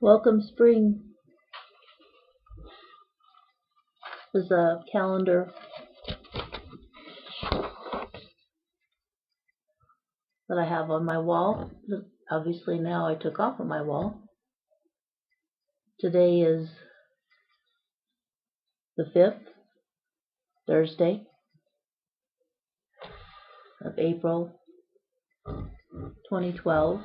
Welcome Spring is a calendar that I have on my wall. Obviously now I took off of my wall. Today is the 5th, Thursday of April 2012.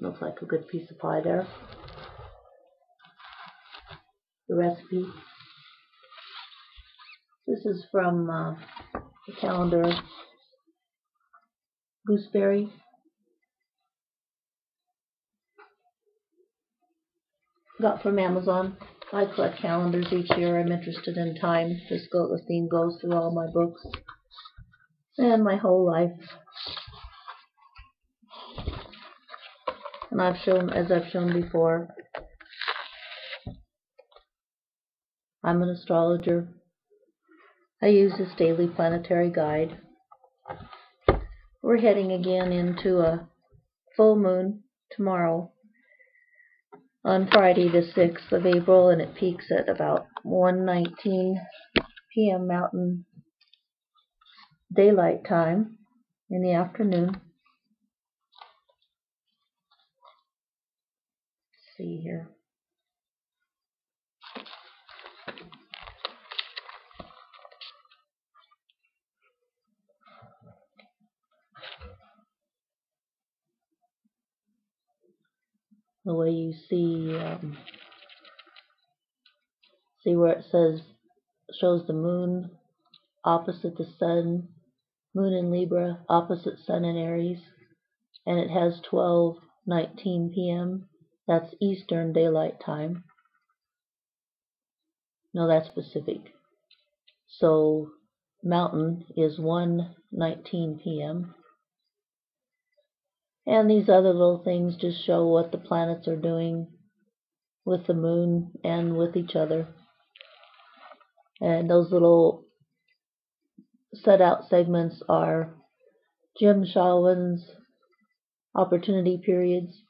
Looks like a good piece of pie there. The recipe. This is from the calendar Gooseberry. Got from Amazon. I collect calendars each year. I'm interested in time. The theme goes through all my books and my whole life. And as I've shown before, I'm an astrologer. I use this daily planetary guide. We're heading again into a full moon tomorrow on Friday the 6th of April, and it peaks at about 1:19 p.m. Mountain Daylight Time in the afternoon. Let's see here. The way you see where it shows the moon opposite the sun, moon in Libra, opposite sun in Aries, and it has 12:19 p.m. That's Eastern Daylight Time. No, that's Pacific. So Mountain is 1:19 p.m. And these other little things just show what the planets are doing with the moon and with each other. And those little set out segments are Jim Shalwin's opportunity periods.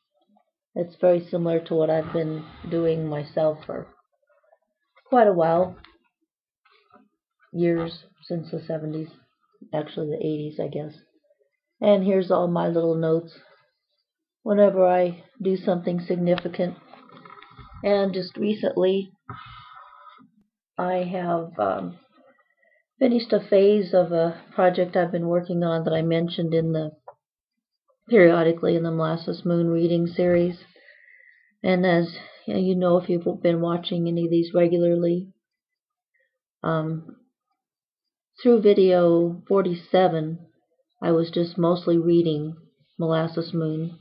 It's very similar to what I've been doing myself for quite a while. Years, since the 70s. Actually the 80s, I guess. And here's all my little notes whenever I do something significant. And just recently I have finished a phase of a project I've been working on that I mentioned periodically in the Molasses Moon reading series. And as you know, if you've been watching any of these regularly, through video 47, I was just mostly reading Molasses Moon.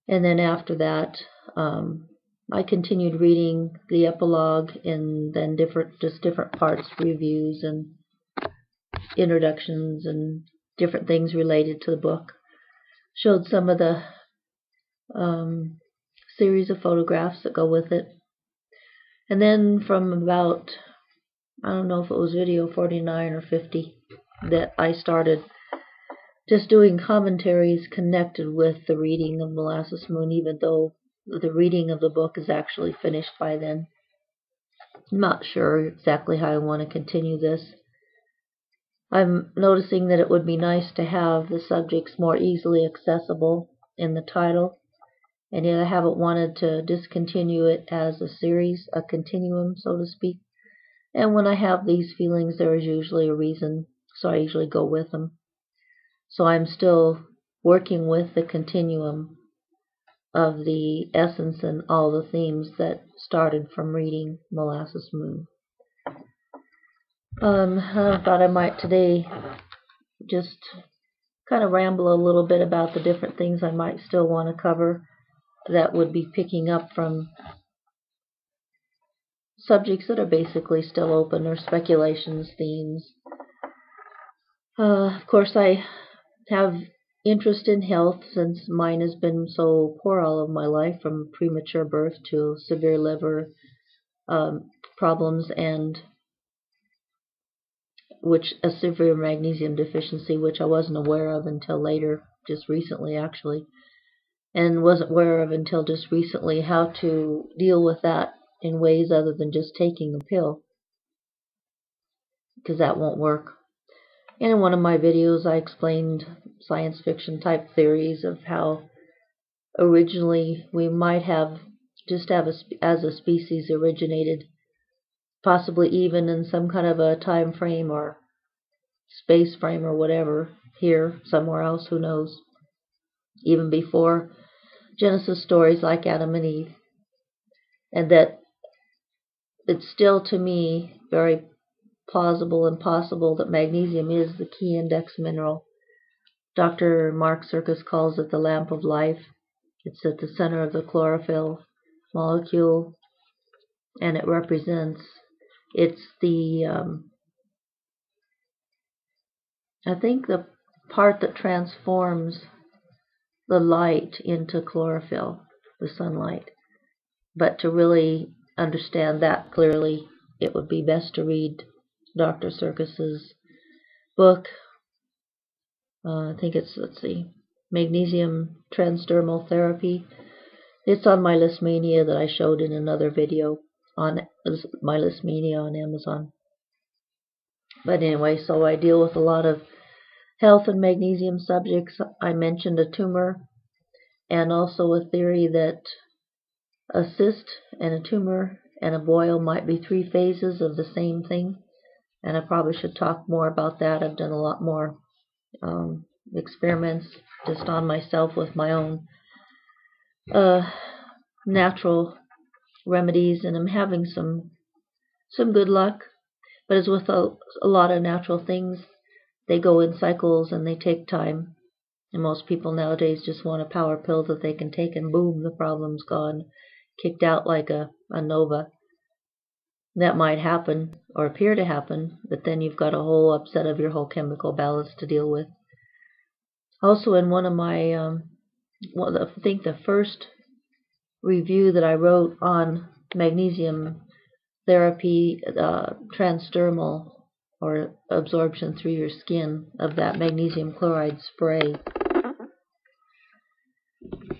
And then after that, I continued reading the epilogue and then different parts, reviews and introductions and different things related to the book. Showed some of the series of photographs that go with it. And then from about, I don't know if it was video 49 or 50, that I started just doing commentaries connected with the reading of Molasses Moon, even though the reading of the book is actually finished by then. I'm not sure exactly how I want to continue this. I'm noticing that it would be nice to have the subjects more easily accessible in the title, and yet I haven't wanted to discontinue it as a series, a continuum, so to speak. And when I have these feelings, there is usually a reason, so I usually go with them. So I'm still working with the continuum of the essence and all the themes that started from reading Molasses Moon. I thought I might today just kind of ramble a little bit about the different things I might still want to cover that would be picking up from subjects that are basically still open, or speculations, themes. Of course, I have interest in health, since mine has been so poor all of my life, from premature birth to severe liver problems and which a severe magnesium deficiency, which I wasn't aware of until later, just recently actually, and wasn't aware of until just recently how to deal with that in ways other than just taking a pill, because that won't work. And in one of my videos, I explained science fiction type theories of how originally we might have just have as a species originated, possibly even in some kind of a time frame or space frame or whatever, here, somewhere else, who knows, even before Genesis stories like Adam and Eve. And that it's still, to me, very plausible and possible that magnesium is the key index mineral. Dr. Mark Circus calls it the lamp of life. It's at the center of the chlorophyll molecule, and it represents, it's the, I think the part that transforms the light into chlorophyll, the sunlight. But to really understand that clearly, it would be best to read Dr. Circus's book. I think it's, let's see, Magnesium Transdermal Therapy. It's on Mylis Mania that I showed in another video on Mylis Mania on Amazon. But anyway, so I deal with a lot of health and magnesium subjects. I mentioned a tumor and also a theory that a cyst and a tumor and a boil might be 3 phases of the same thing. And I probably should talk more about that. I've done a lot more experiments just on myself with my own natural remedies, and I'm having some good luck. But as with a lot of natural things, they go in cycles and they take time. And most people nowadays just want a power pill that they can take, and boom, the problem's gone, kicked out like a nova. That might happen or appear to happen, but then you've got a whole upset of your whole chemical balance to deal with. Also, in one of my, I think the first review that I wrote on magnesium therapy, transdermal, or absorption through your skin of that magnesium chloride spray.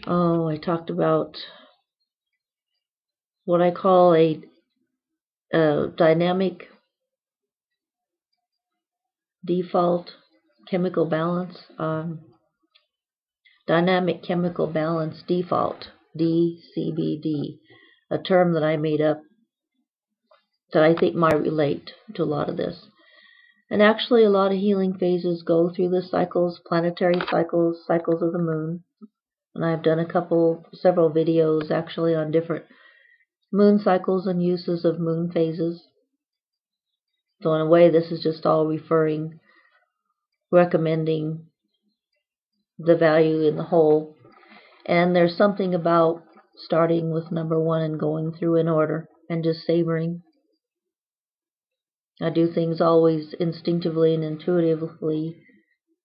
Oh, I talked about what I call a dynamic default chemical balance, dynamic chemical balance default, DCBD, a term that I made up that I think might relate to a lot of this. And actually, a lot of healing phases go through the cycles, planetary cycles, cycles of the moon. And I've done several videos actually on different moon cycles and uses of moon phases. So in a way, this is just all recommending the value in the whole. And there's something about starting with number 1 and going through in order and just savoring. I do things always instinctively and intuitively,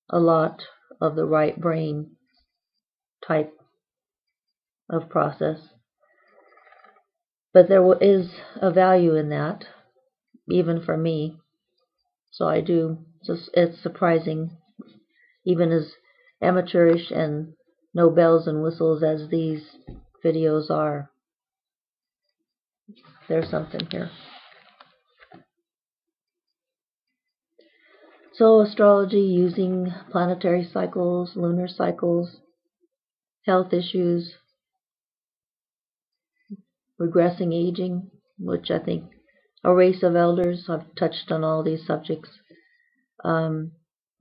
a lot of the right brain type of process. But there is a value in that, even for me. So I do. It's surprising, even as amateurish and no bells and whistles as these videos are. There's something here. So astrology using planetary cycles, lunar cycles, health issues, regressing aging, which I think a race of elders. I've touched on all these subjects.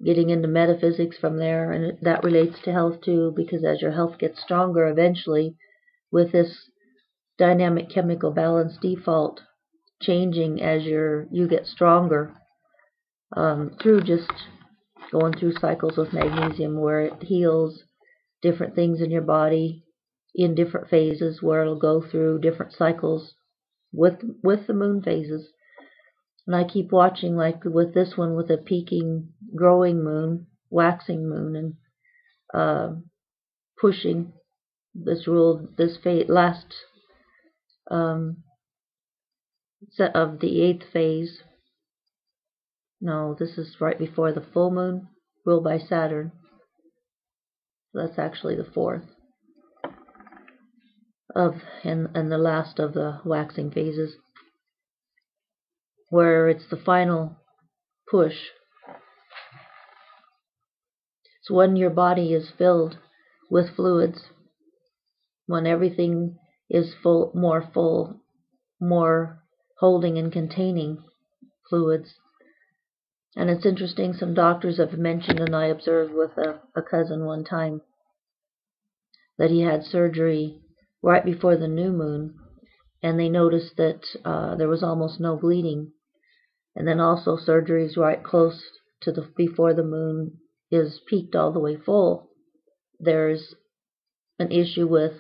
Getting into metaphysics from there, and that relates to health too, because as your health gets stronger eventually, with this dynamic chemical balance default changing as you get stronger, through just going through cycles with magnesium where it heals different things in your body in different phases, where it'll go through different cycles with the moon phases. And I keep watching, like with this one, with a peaking, growing moon, waxing moon, and pushing this last set of the 8th phase, No, this is right before the full moon, ruled by Saturn. So that's actually the fourth of, and the last of the waxing phases, where it's the final push. It's when your body is filled with fluids, when everything is full, more holding and containing fluids. And it's interesting, some doctors have mentioned, and I observed with a cousin one time, that he had surgery right before the new moon, and they noticed that there was almost no bleeding. And then also surgeries right close to before the moon is peaked all the way full. There's an issue with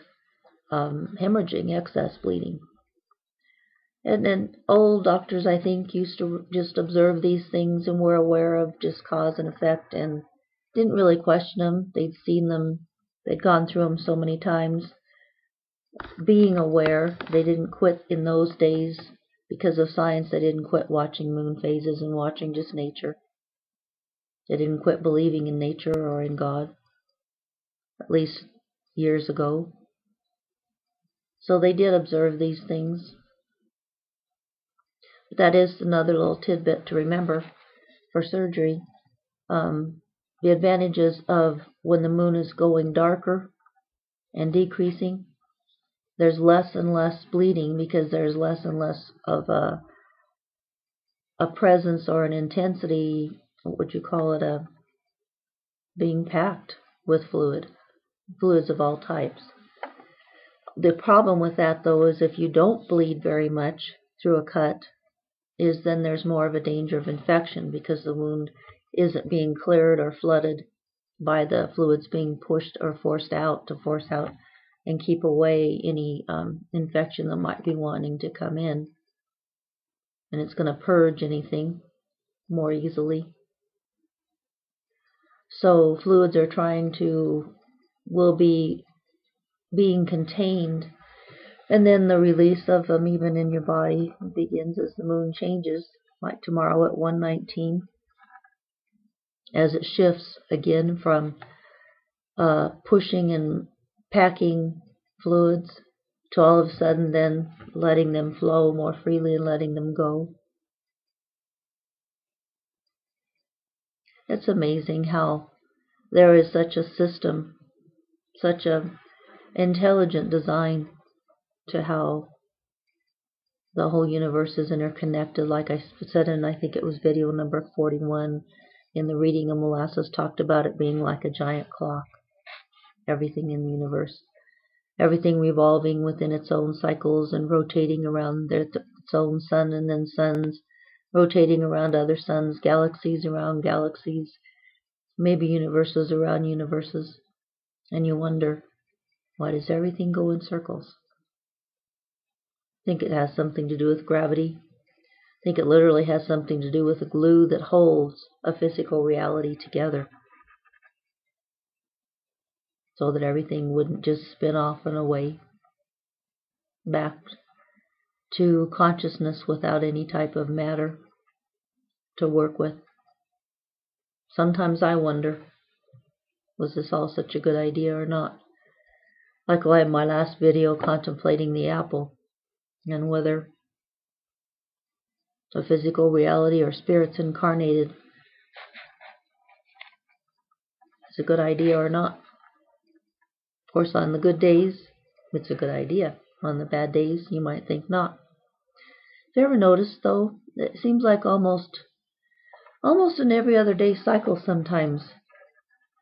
hemorrhaging, excess bleeding. And then old doctors, I think, used to just observe these things and were aware of just cause and effect and didn't really question them. They'd seen them, they'd gone through them so many times. Being aware, they didn't quit in those days because of science. They didn't quit watching moon phases and watching just nature. They didn't quit believing in nature or in God, at least years ago. So they did observe these things. But that is another little tidbit to remember for surgery. The advantages of when the moon is going darker and decreasing, there's less and less bleeding because there's less and less of a presence or an intensity, what would you call it, being packed with fluids of all types. The problem with that, though, is if you don't bleed very much through a cut, is then there's more of a danger of infection because the wound isn't being cleared or flooded by the fluids being pushed or forced out to force out and keep away any infection that might be wanting to come in. And it's going to purge anything more easily. So fluids are will be being contained, and then the release of them even in your body begins as the moon changes, like tomorrow at 1:19, as it shifts again from pushing and packing fluids to all of a sudden then letting them flow more freely and letting them go. It's amazing how there is such a system, such a intelligent design to how the whole universe is interconnected. Like I said, and I think it was video number 41 in the Reading-Molasses, talked about it being like a giant clock. Everything in the universe, everything revolving within its own cycles and rotating around its own sun, and then suns rotating around other suns, galaxies around galaxies, maybe universes around universes. And you wonder, why does everything go in circles? I think it has something to do with gravity. I think it literally has something to do with the glue that holds a physical reality together, so that everything wouldn't just spin off and away back to consciousness without any type of matter to work with. Sometimes I wonder, was this all such a good idea or not? Like in my last video contemplating the apple, and whether a physical reality or spirits incarnated is a good idea or not. Of course, on the good days, it's a good idea. On the bad days, you might think not. Have you ever noticed, though, it seems like almost in every other day cycle sometimes,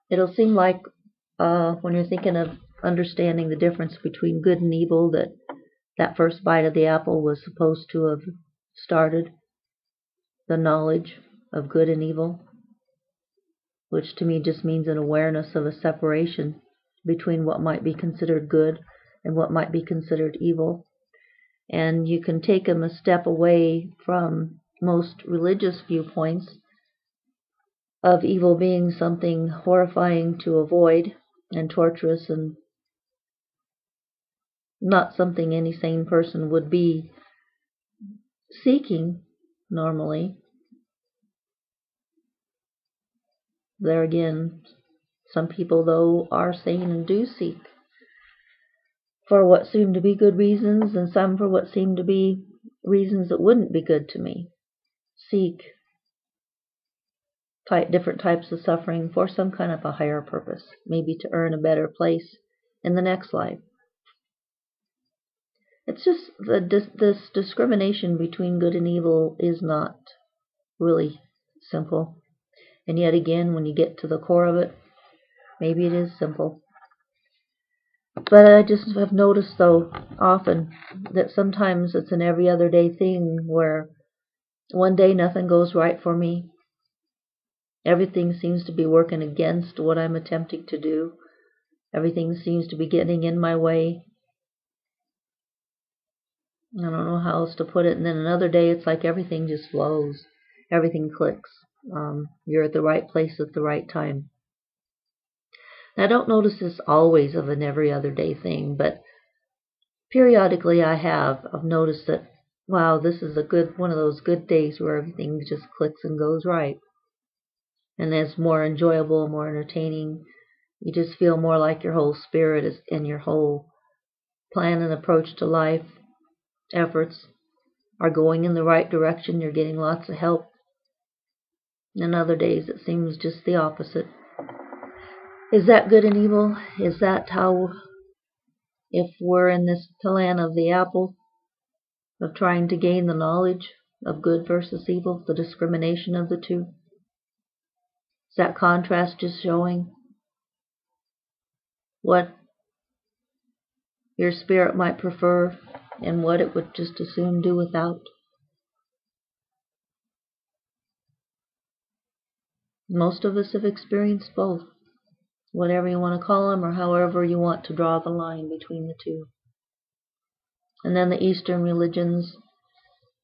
it'll seem like when you're thinking of understanding the difference between good and evil, that first bite of the apple was supposed to have started the knowledge of good and evil, which to me just means an awareness of a separation between what might be considered good and what might be considered evil. And you can take them a step away from most religious viewpoints of evil being something horrifying to avoid and torturous and not something any sane person would be seeking normally. There again, some people, though, are sane and do seek for what seem to be good reasons, and some for what seem to be reasons that wouldn't be good to me. Seek different types of suffering for some kind of a higher purpose, maybe to earn a better place in the next life. It's just this discrimination between good and evil is not really simple. And yet again, when you get to the core of it, maybe it is simple. But I just have noticed, though, often that sometimes it's an every other day thing where one day nothing goes right for me. Everything seems to be working against what I'm attempting to do. Everything seems to be getting in my way. I don't know how else to put it. And then another day it's like everything just flows. Everything clicks. You're at the right place at the right time. And I don't notice this always of an every other day thing, but periodically I've noticed that, wow, this is one of those good days where everything just clicks and goes right. And it's more enjoyable, more entertaining. You just feel more like your whole spirit is in your whole plan and approach to life. Efforts are going in the right direction. You're getting lots of help. And other days it seems just the opposite. Is that good and evil? Is that how, if we're in this plan of the apple, of trying to gain the knowledge of good versus evil, the discrimination of the two? Is that contrast just showing what your spirit might prefer and what it would just as soon do without? Most of us have experienced both, whatever you want to call them, or however you want to draw the line between the two. And then the Eastern religions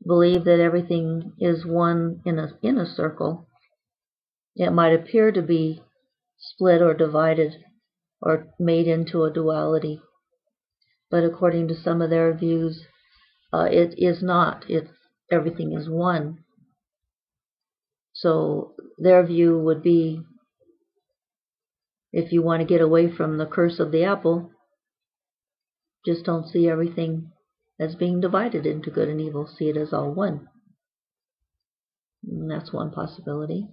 believe that everything is one in a circle. It might appear to be split or divided or made into a duality, but according to some of their views, it is not. Everything is one. So their view would be, if you want to get away from the curse of the apple, just don't see everything as being divided into good and evil. See it as all one. And that's one possibility.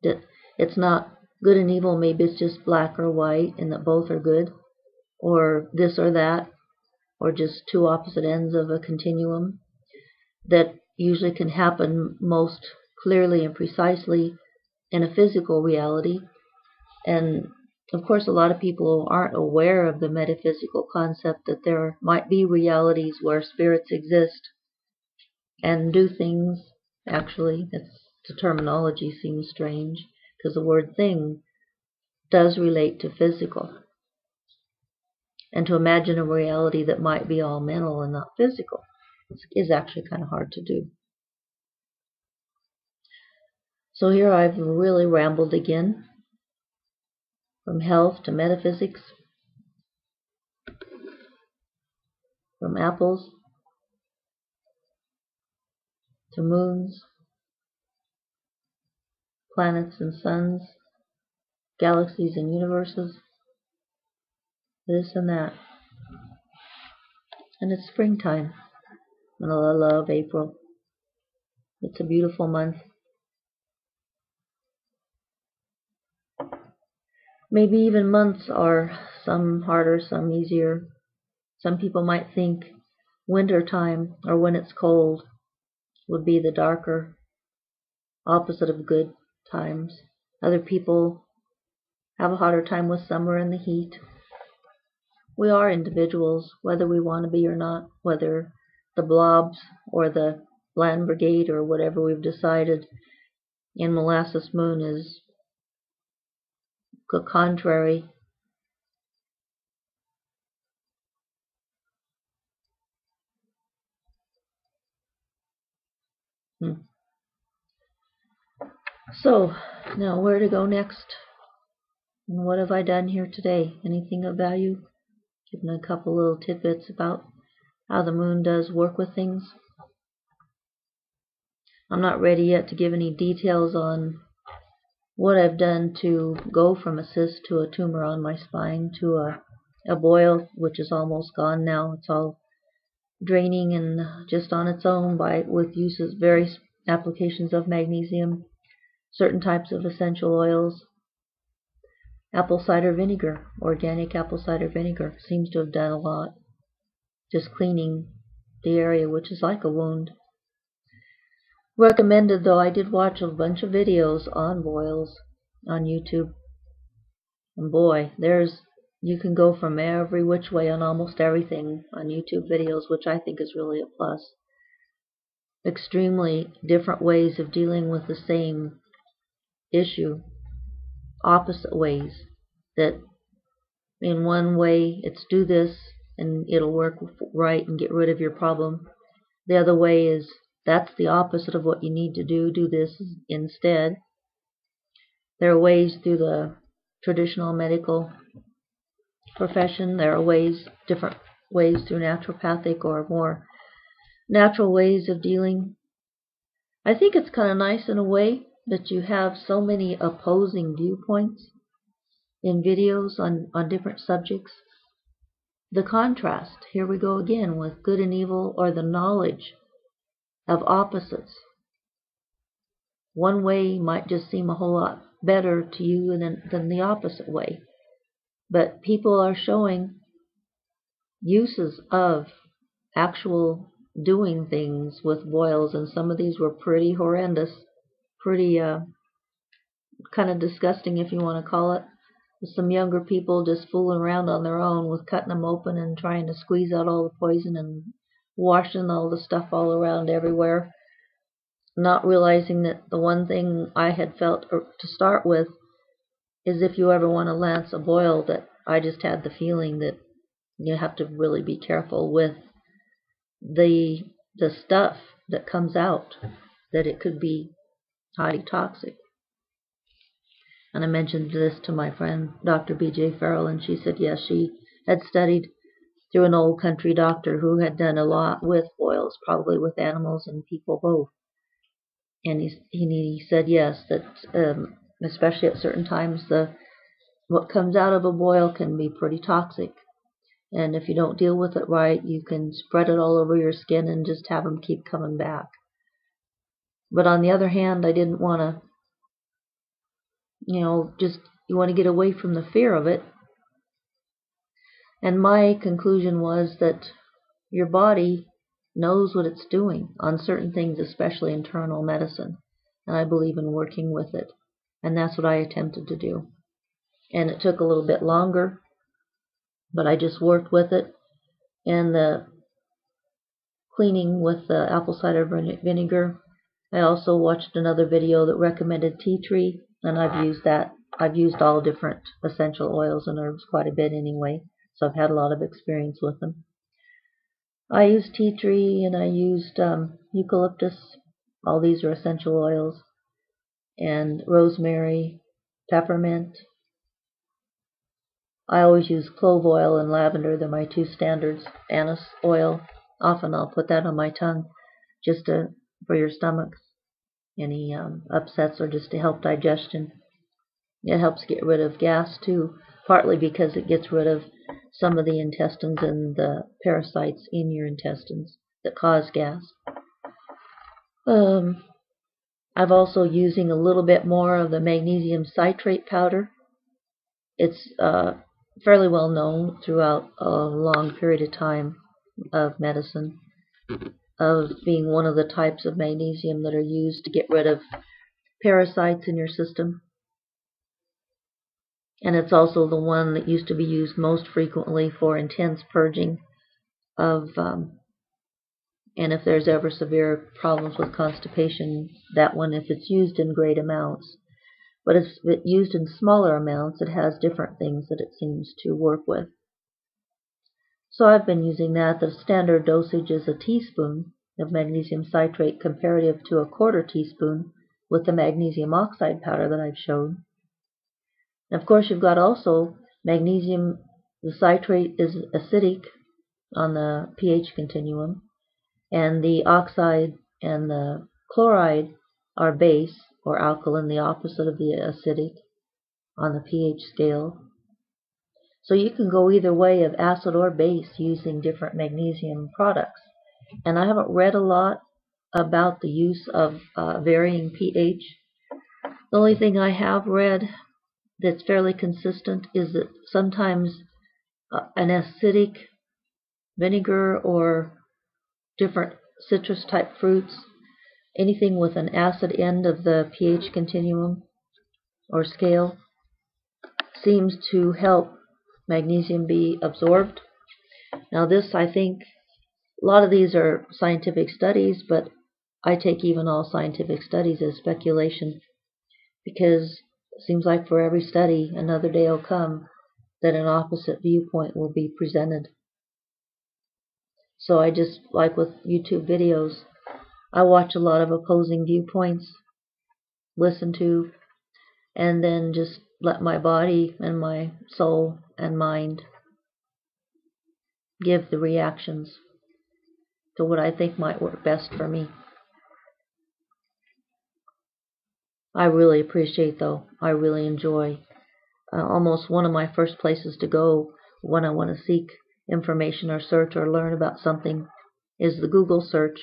That it's not good and evil, maybe it's just black or white, and that both are good, or this or that, or just two opposite ends of a continuum that usually can happen most clearly and precisely in a physical reality. And of course, a lot of people aren't aware of the metaphysical concept that there might be realities where spirits exist and do things. Actually, the terminology seems strange because the word thing does relate to physical. And to imagine a reality that might be all mental and not physical is actually kind of hard to do. So here I've really rambled again, from health to metaphysics, from apples to moons, planets and suns, galaxies and universes, this and that. And it's springtime, and I love April. It's a beautiful month. Maybe even months are some harder, some easier. Some people might think winter time, or when it's cold, would be the darker opposite of good times. Other people have a harder time with summer and the heat. We are individuals, whether we want to be or not, whether the blobs or the land brigade or whatever we've decided in Molasses Moon is contrary. So, now where to go next? And what have I done here today? Anything of value? Given a couple little tidbits about how the moon does work with things. I'm not ready yet to give any details on what I've done to go from a cyst to a tumor on my spine to a boil, which is almost gone now. It's all draining and just on its own with uses various applications of magnesium, certain types of essential oils. Apple cider vinegar, organic apple cider vinegar, seems to have done a lot, just cleaning the area, which is like a wound. Recommended, though. I did watch a bunch of videos on boils on YouTube, and boy, you can go from every which way on almost everything on YouTube videos, which I think is really a plus. Extremely different ways of dealing with the same issue, opposite ways. That in one way it's do this and it'll work right and get rid of your problem. The other way is that's the opposite of what you need to do. Do this instead. There are ways through the traditional medical profession. There are different ways through naturopathic or more natural ways of dealing. I think it's kind of nice in a way that you have so many opposing viewpoints in videos on different subjects. The contrast, here we go again with good and evil, or the knowledge of opposites. One way might just seem a whole lot better to you than the opposite way. But people are showing uses of actual doing things with boils, and some of these were pretty horrendous, pretty kind of disgusting, if you want to call it. Some younger people just fooling around on their own with cutting them open and trying to squeeze out all the poison and washing all the stuff all around everywhere, not realizing that the one thing I had felt to start with is if you ever want to lance a boil, that I just had the feeling that you have to really be careful with the stuff that comes out, that it could be highly toxic. And I mentioned this to my friend, Dr. B.J. Farrell, and she said yes, she had studied through an old country doctor who had done a lot with boils, probably with animals and people both. And he said yes, that especially at certain times, what comes out of a boil can be pretty toxic. And if you don't deal with it right, you can spread it all over your skin and just have them keep coming back. But on the other hand, I didn't want to, you want to get away from the fear of it. And my conclusion was that your body knows what it's doing on certain things, especially internal medicine. And I believe in working with it. And that's what I attempted to do. And it took a little bit longer, but I just worked with it. And the cleaning with the apple cider vinegar, I also watched another video that recommended tea tree, and I've used that. I've used all different essential oils and herbs quite a bit anyway, so I've had a lot of experience with them. I used tea tree and I used eucalyptus. All these are essential oils. And rosemary, peppermint. I always use clove oil and lavender. They're my two standards. Anise oil. Often I'll put that on my tongue just for your stomach. Any upsets or just to help digestion. It helps get rid of gas too, partly because it gets rid of some of the intestines and the parasites in your intestines that cause gas. I've also using a little bit more of the magnesium citrate powder. It's fairly well known throughout a long period of time of medicine of being one of the types of magnesium that are used to get rid of parasites in your system. And it's also the one that used to be used most frequently for intense purging of, and if there's ever severe problems with constipation, that one, if it's used in great amounts. But if it's used in smaller amounts, it has different things that it seems to work with. So I've been using that. The standard dosage is a teaspoon of magnesium citrate comparative to a quarter teaspoon with the magnesium oxide powder that I've showed. And of course, you've got also magnesium. The citrate is acidic on the pH continuum, and the oxide and the chloride are base or alkaline, the opposite of the acidic on the pH scale. So you can go either way of acid or base using different magnesium products. And I haven't read a lot about the use of varying pH. The only thing I have read that's fairly consistent is that sometimes an acidic vinegar or different citrus type fruits, anything with an acid end of the pH continuum or scale, seems to help magnesium be absorbed. Now this, I think, a lot of these are scientific studies, but I take even all scientific studies as speculation, because it seems like for every study another day will come that an opposite viewpoint will be presented. So I just, like with YouTube videos, I watch a lot of opposing viewpoints, listen to, and then just let my body and my soul and mind give the reactions to what I think might work best for me. I really appreciate, though, I really enjoy, almost one of my first places to go when I want to seek information or search or learn about something is the Google search.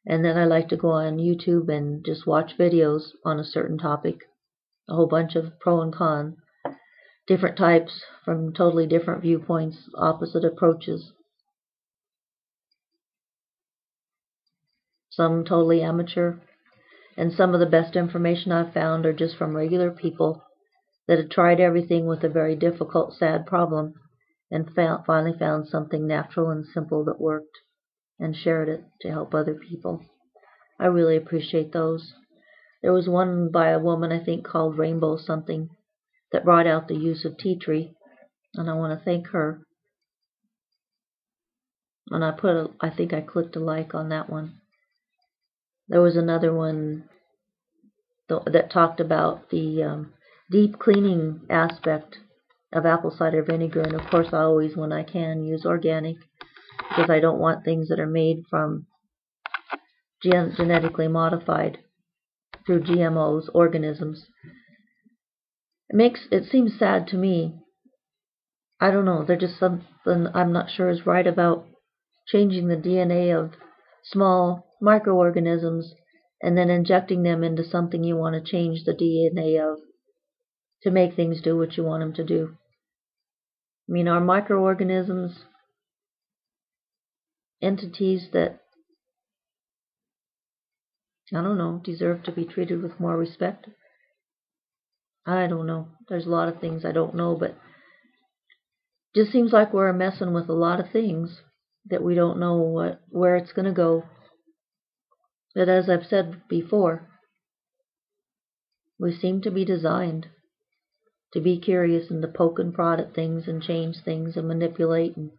And then I like to go on YouTube and just watch videos on a certain topic, a whole bunch of pro and con, different types from totally different viewpoints, opposite approaches. Some totally amateur, and some of the best information I've found are just from regular people that had tried everything with a very difficult, sad problem and finally found something natural and simple that worked and shared it to help other people. I really appreciate those. There was one by a woman, I think, called Rainbow something, that brought out the use of tea tree, and I want to thank her. And I think I clicked a like on that one. There was another one that talked about the deep cleaning aspect of apple cider vinegar, and of course I always, when I can, use organic, because I don't want things that are made from genetically modified through GMOs, organisms. It seems sad to me. I don't know, there's just something I'm not sure is right about changing the DNA of small microorganisms and then injecting them into something you want to change the DNA of to make things do what you want them to do. I mean, are microorganisms entities that, I don't know, deserve to be treated with more respect? I don't know. There's a lot of things I don't know, but it just seems like we're messing with a lot of things that we don't know where it's going to go. But as I've said before, we seem to be designed to be curious and to poke and prod at things and change things and manipulate and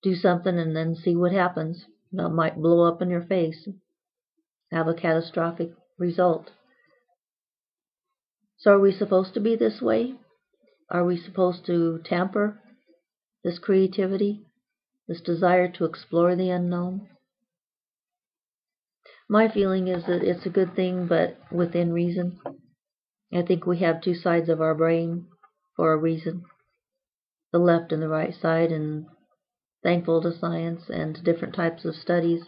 do something and then see what happens. It might blow up in your face, have a catastrophic result. So are we supposed to be this way? Are we supposed to tamper this creativity, this desire to explore the unknown? My feeling is that it's a good thing, but within reason. I think we have two sides of our brain for a reason, the left and the right side, and thankful to science and to different types of studies,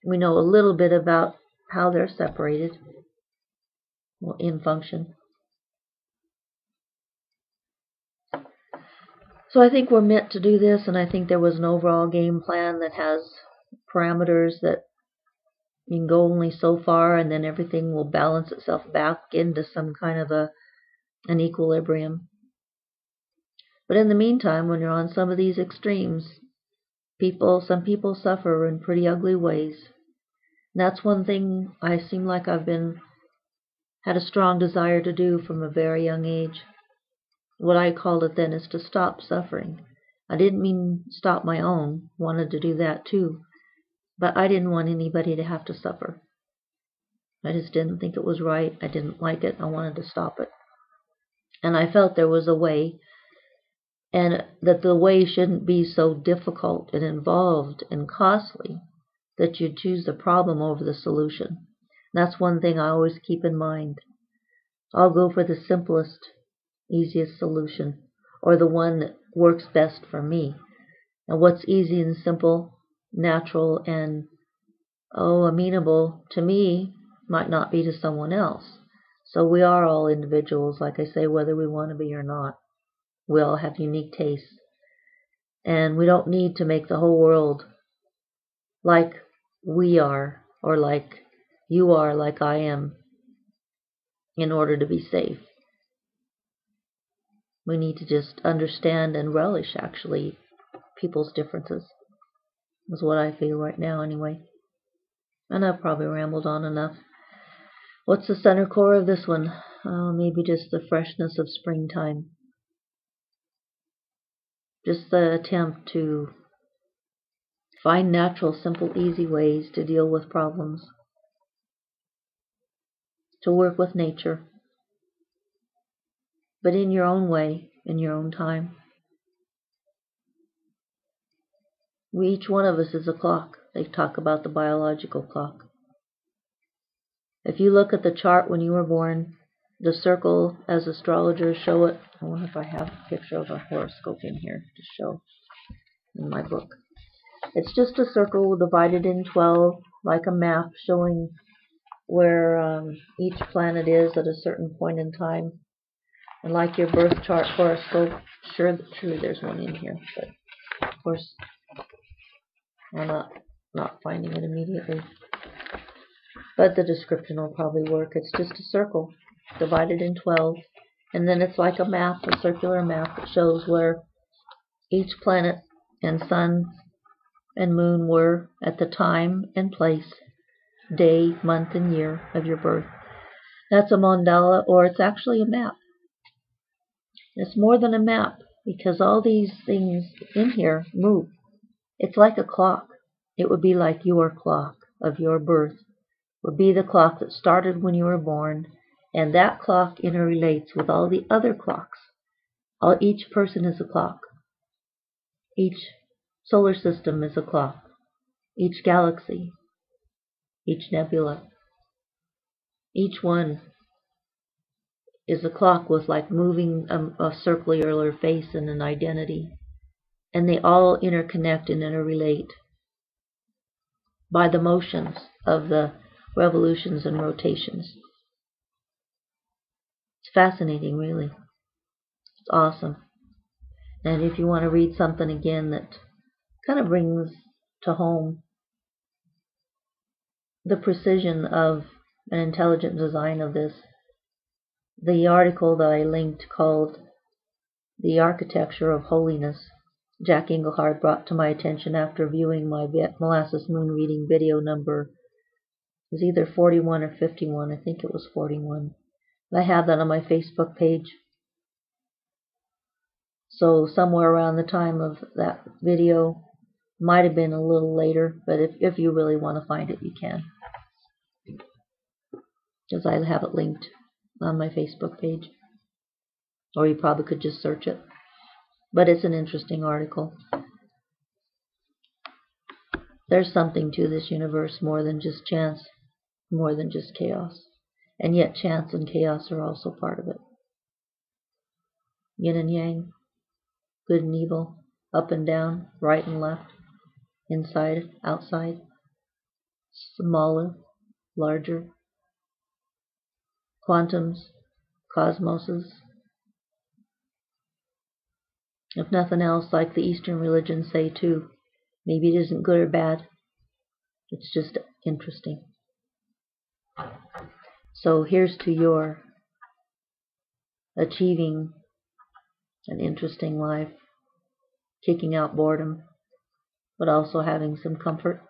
we know a little bit about how they're separated, well, in function. So I think we're meant to do this, and I think there was an overall game plan that has parameters that you can go only so far, and then everything will balance itself back into some kind of an equilibrium. But in the meantime, when you're on some of these extremes, some people suffer in pretty ugly ways. And that's one thing I seem like I've had a strong desire to do from a very young age. What I called it then is to stop suffering. I didn't mean stop my own, wanted to do that too, but I didn't want anybody to have to suffer. I just didn't think it was right. I didn't like it. I wanted to stop it. And I felt there was a way, and that the way shouldn't be so difficult and involved and costly that you choose the problem over the solution. That's one thing I always keep in mind. I'll go for the simplest, easiest solution, or the one that works best for me. And what's easy and simple, natural, and amenable to me might not be to someone else. So we are all individuals, like I say, whether we want to be or not. We all have unique tastes. And we don't need to make the whole world like we are, or like you are, like I am, in order to be safe. We need to just understand and relish, actually, people's differences. Is what I feel right now, anyway. And I've probably rambled on enough. What's the center core of this one? Maybe just the freshness of springtime. Just the attempt to find natural, simple, easy ways to deal with problems. To work with nature. But in your own way, in your own time. Each one of us is a clock. They talk about the biological clock. If you look at the chart when you were born, the circle, as astrologers show it, I wonder if I have a picture of a horoscope in here to show in my book. It's just a circle divided in 12, like a map showing where each planet is at a certain point in time. And like your birth chart horoscope, surely there's one in here, but of course I'm not finding it immediately. But the description will probably work. It's just a circle divided in 12, and then it's like a map, a circular map that shows where each planet and sun and moon were at the time and place, day, month, and year of your birth. That's a mandala, or it's actually a map. It's more than a map, because all these things in here move. It's like a clock. It would be like your clock of your birth. Would be the clock that started when you were born, and that clock interrelates with all the other clocks. Each person is a clock. Each solar system is a clock. Each galaxy, each nebula, each one is a clock with like moving a circular face and an identity. And they all interconnect and interrelate by the motions of the revolutions and rotations. It's fascinating, really. It's awesome. And if you want to read something again that kind of brings to home the precision of an intelligent design of this, the article that I linked called The Architecture of Holiness, Jack Engelhard brought to my attention after viewing my Molasses Moon reading video number. It was either 41 or 51. I think it was 41. I have that on my Facebook page. So somewhere around the time of that video, might have been a little later, but if you really want to find it, you can. Because I have it linked on my Facebook page. Or you probably could just search it. But it's an interesting article. There's something to this universe more than just chance, more than just chaos. And yet chance and chaos are also part of it. Yin and yang, good and evil, up and down, right and left, inside, outside, smaller, larger, quantums, cosmoses. If nothing else, like the Eastern religions say too, maybe it isn't good or bad, it's just interesting. So here's to your achieving an interesting life, kicking out boredom, but also having some comfort,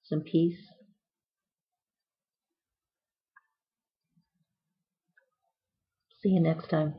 some peace. See you next time.